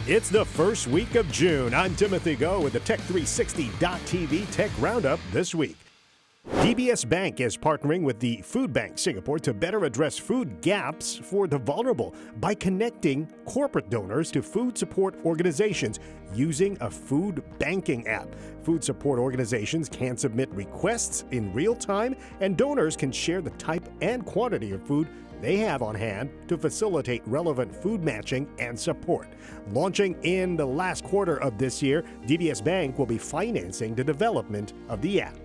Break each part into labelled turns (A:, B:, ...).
A: It's the first week of June. I'm Timothy Go with the Tech360.tv Tech Roundup this week. DBS Bank is partnering with the Food Bank Singapore to better address food gaps for the vulnerable by connecting corporate donors to food support organizations using a food banking app. Food support organizations can submit requests in real time, and donors can share the type and quantity of food they have on hand to facilitate relevant food matching and support. Launching in the last quarter of this year, DBS Bank will be financing the development of the app.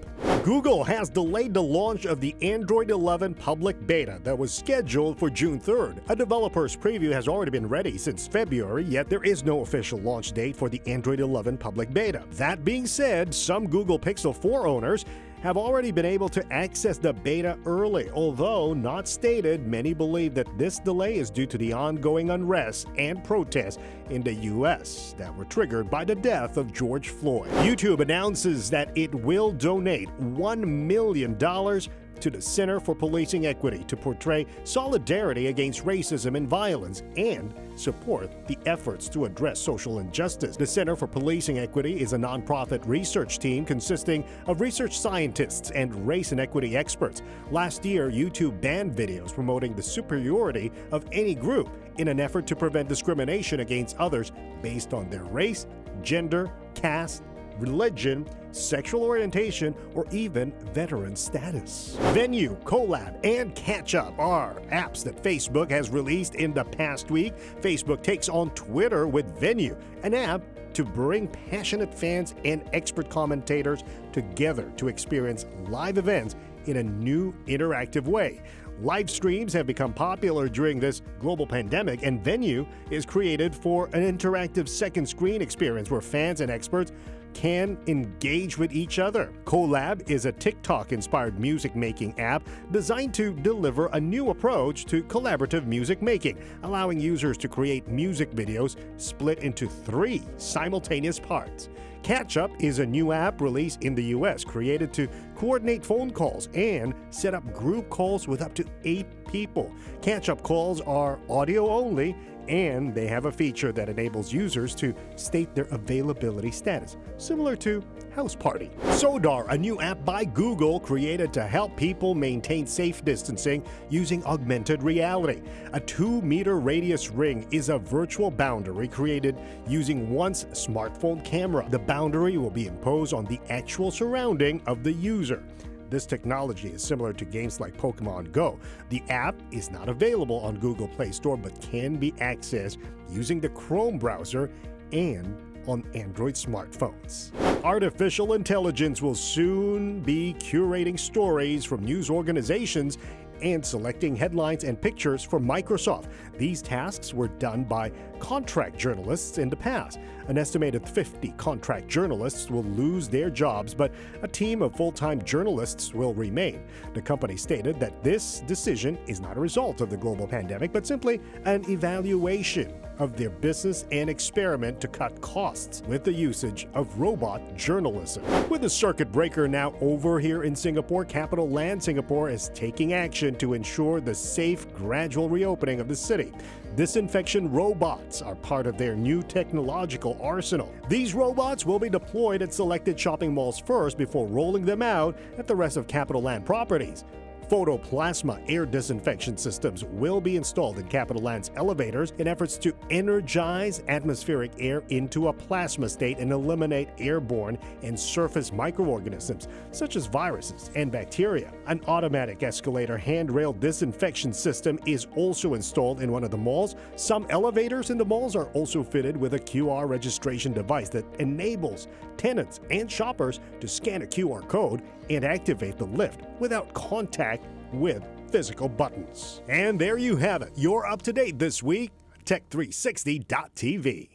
A: Google has delayed the launch of the Android 11 public beta that was scheduled for June 3rd. A developer's preview has already been ready since February, yet there is no official launch date for the Android 11 public beta. That being said, some Google Pixel 4 owners have already been able to access the beta early. Although not stated, many believe that this delay is due to the ongoing unrest and protests in the U.S. that were triggered by the death of George Floyd. YouTube announces that it will donate $1 million to the Center for Policing Equity to portray solidarity against racism and violence and support the efforts to address social injustice. The Center for Policing Equity is a nonprofit research team consisting of research scientists and race and equity experts. Last year, YouTube banned videos promoting the superiority of any group in an effort to prevent discrimination against others based on their race, gender, caste, religion, sexual orientation, or even veteran status. Venue, Collab, and Catch Up are apps that Facebook has released in the past week. Facebook takes on Twitter with Venue, an app to bring passionate fans and expert commentators together to experience live events in a new interactive way. Live streams have become popular during this global pandemic, and Venue is created for an interactive second screen experience where fans and experts can engage with each other. Collab is a TikTok-inspired music-making app designed to deliver a new approach to collaborative music making, allowing users to create music videos split into 3 simultaneous parts. Catch Up is a new app released in the U.S. created to coordinate phone calls and set up group calls with up to 8 people. Catch Up calls are audio only, and they have a feature that enables users to state their availability status, similar to House Party. Sodar, a new app by Google created to help people maintain safe distancing using augmented reality. A 2-meter radius ring is a virtual boundary created using one's smartphone camera. The boundary will be imposed on the actual surrounding of the user. This technology is similar to games like Pokemon Go. The app is not available on Google Play Store but can be accessed using the Chrome browser and on Android smartphones. Artificial intelligence will soon be curating stories from news organizations and selecting headlines and pictures for Microsoft. These tasks were done by contract journalists in the past. An estimated 50 contract journalists will lose their jobs, but a team of full-time journalists will remain. The company stated that this decision is not a result of the global pandemic, but simply an evaluation of their business and experiment to cut costs with the usage of robot journalism. With the circuit breaker now over here in Singapore, CapitaLand Singapore is taking action to ensure the safe, gradual reopening of the city. Disinfection robots are part of their new technological arsenal. These robots will be deployed at selected shopping malls first before rolling them out at the rest of CapitaLand properties. Photoplasma air disinfection systems will be installed in CapitaLand's elevators in efforts to energize atmospheric air into a plasma state and eliminate airborne and surface microorganisms such as viruses and bacteria. An automatic escalator handrail disinfection system is also installed in one of the malls. Some elevators in the malls are also fitted with a QR registration device that enables tenants and shoppers to scan a QR code and activate the lift without contact with physical buttons. And there you have it. You're up to date this week. Tech360.tv.